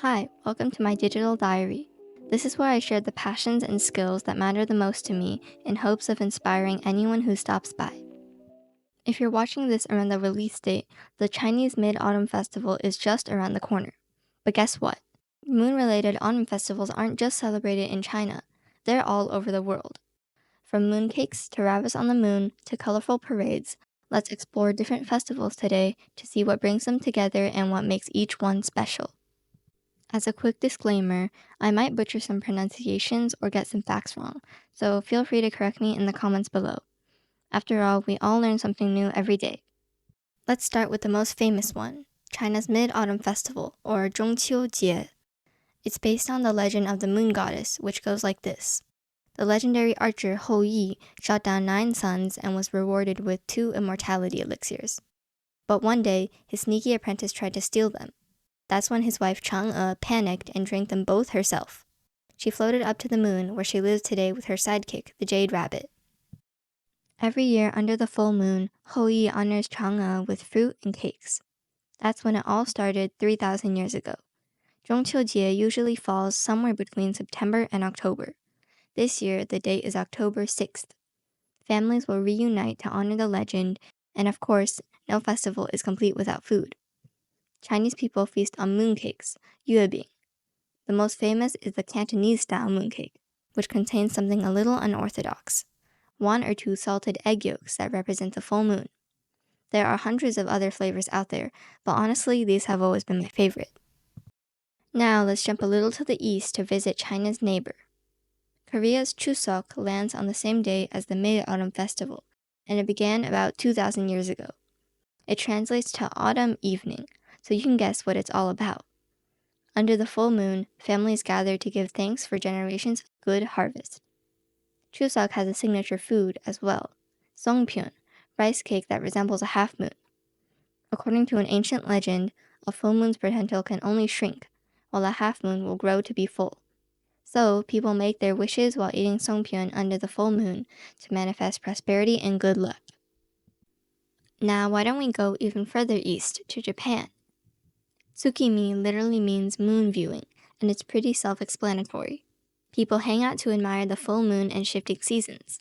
Hi, welcome to my digital diary. This is where I share the passions and skills that matter the most to me in hopes of inspiring anyone who stops by. If you're watching this around the release date, the Chinese Mid Autumn Festival is just around the corner. But guess what? Moon related autumn festivals aren't just celebrated in China, they're all over the world. From mooncakes to rabbits on the moon to colorful parades, let's explore different festivals today to see what brings them together and what makes each one special. As a quick disclaimer, I might butcher some pronunciations or get some facts wrong, so feel free to correct me in the comments below. After all, we all learn something new every day. Let's start with the most famous one, China's Mid-Autumn Festival, or Zhongqiu Jie. It's based on the legend of the moon goddess, which goes like this. The legendary archer Hou Yi shot down 9 suns and was rewarded with 2 immortality elixirs. But one day, his sneaky apprentice tried to steal them. That's when his wife Chang'e panicked and drank them both herself. She floated up to the moon, where she lives today with her sidekick, the Jade Rabbit. Every year under the full moon, Hou Yi honors Chang'e with fruit and cakes. That's when it all started 3,000 years ago. Zhongqiu Jie usually falls somewhere between September and October. This year, the date is October 6th. Families will reunite to honor the legend, and of course, no festival is complete without food. Chinese people feast on mooncakes, yuebing. The most famous is the Cantonese-style mooncake, which contains something a little unorthodox. 1 or 2 salted egg yolks that represent the full moon. There are hundreds of other flavors out there, but honestly, these have always been my favorite. Now let's jump a little to the east to visit China's neighbor. Korea's Chuseok lands on the same day as the Mid-Autumn Festival, and it began about 2,000 years ago. It translates to autumn evening, so you can guess what it's all about. Under the full moon, families gather to give thanks for generations of good harvest. Chuseok has a signature food as well, songpyeon, rice cake that resembles a half moon. According to an ancient legend, a full moon's potential can only shrink, while a half moon will grow to be full. So, people make their wishes while eating songpyeon under the full moon to manifest prosperity and good luck. Now, why don't we go even further east to Japan? Tsukimi literally means moon viewing, and it's pretty self-explanatory. People hang out to admire the full moon and shifting seasons.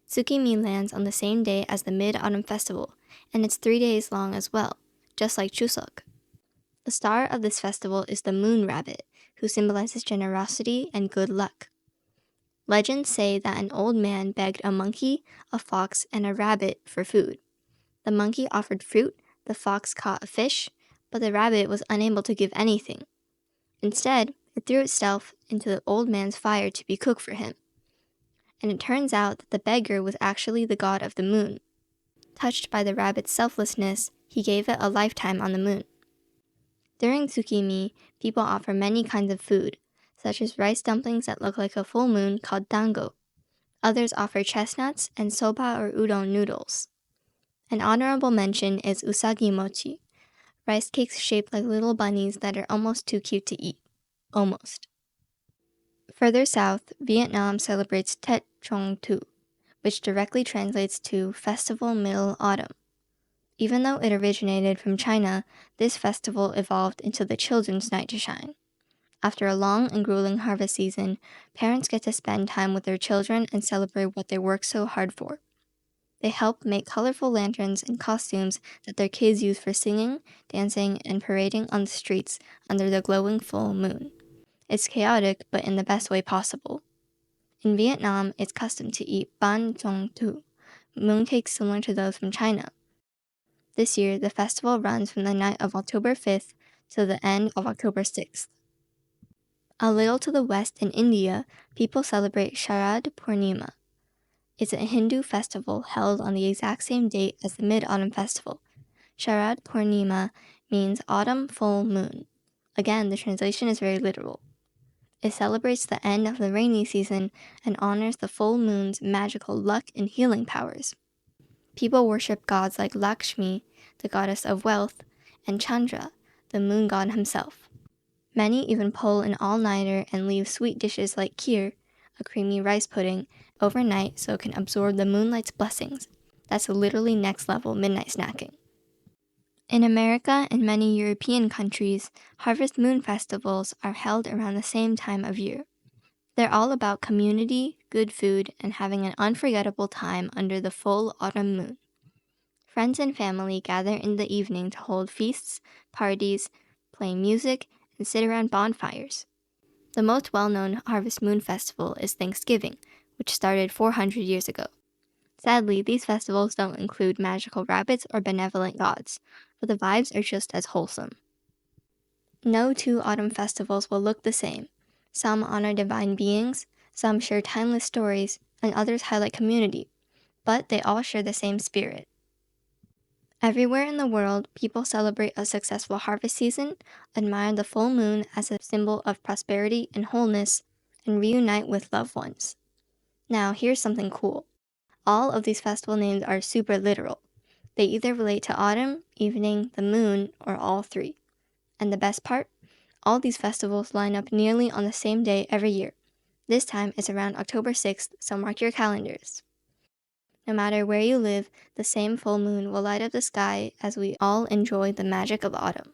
Tsukimi lands on the same day as the Mid-Autumn Festival, and it's 3 days long as well, just like Chuseok. The star of this festival is the moon rabbit, who symbolizes generosity and good luck. Legends say that an old man begged a monkey, a fox, and a rabbit for food. The monkey offered fruit, the fox caught a fish, but the rabbit was unable to give anything. Instead, it threw itself into the old man's fire to be cooked for him. And it turns out that the beggar was actually the god of the moon. Touched by the rabbit's selflessness, he gave it a lifetime on the moon. During Tsukimi, people offer many kinds of food, such as rice dumplings that look like a full moon called dango. Others offer chestnuts and soba or udon noodles. An honorable mention is usagi mochi, rice cakes shaped like little bunnies that are almost too cute to eat. Almost. Further south, Vietnam celebrates Tet Chong Tu, which directly translates to Festival Middle Autumn. Even though it originated from China, this festival evolved into the Children's Night to Shine. After a long and grueling harvest season, parents get to spend time with their children and celebrate what they worked so hard for. They help make colorful lanterns and costumes that their kids use for singing, dancing, and parading on the streets under the glowing full moon. It's chaotic, but in the best way possible. In Vietnam, it's custom to eat ban zong tu, mooncakes similar to those from China. This year, the festival runs from the night of October 5th to the end of October 6th. A little to the west in India, people celebrate Sharad Purnima. It's a Hindu festival held on the exact same date as the Mid-Autumn Festival. Sharad Purnima means autumn full moon. Again, the translation is very literal. It celebrates the end of the rainy season and honors the full moon's magical luck and healing powers. People worship gods like Lakshmi, the goddess of wealth, and Chandra, the moon god himself. Many even pull an all-nighter and leave sweet dishes like kheer, a creamy rice pudding, overnight so it can absorb the moonlight's blessings. That's literally next level midnight snacking. In America and many European countries, harvest moon festivals are held around the same time of year. They're all about community, good food, and having an unforgettable time under the full autumn moon. Friends and family gather in the evening to hold feasts, parties, play music, and sit around bonfires. The most well-known Harvest Moon Festival is Thanksgiving, which started 400 years ago. Sadly, these festivals don't include magical rabbits or benevolent gods, but the vibes are just as wholesome. No two autumn festivals will look the same. Some honor divine beings, some share timeless stories, and others highlight community, but they all share the same spirit. Everywhere in the world, people celebrate a successful harvest season, admire the full moon as a symbol of prosperity and wholeness, and reunite with loved ones. Now, here's something cool. All of these festival names are super literal. They either relate to autumn, evening, the moon, or all three. And the best part? All these festivals line up nearly on the same day every year. This time is around October 6th, so mark your calendars. No matter where you live, the same full moon will light up the sky as we all enjoy the magic of autumn.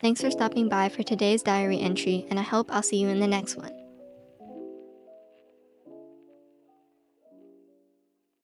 Thanks for stopping by for today's diary entry, and I hope I'll see you in the next one.